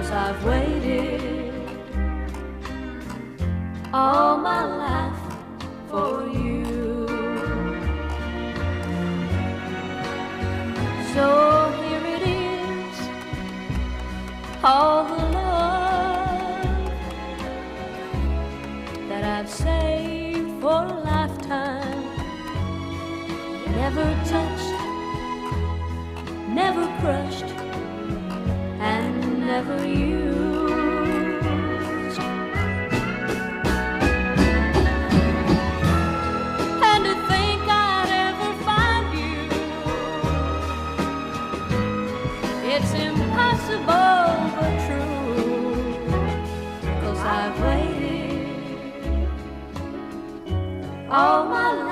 'cause I've waited all my life for you. So here it is, all the love that I've saved for a lifetime, never touched, never crushed, and never used. And to think I'd ever find you, it's impossible but true, 'cause I've waited all my life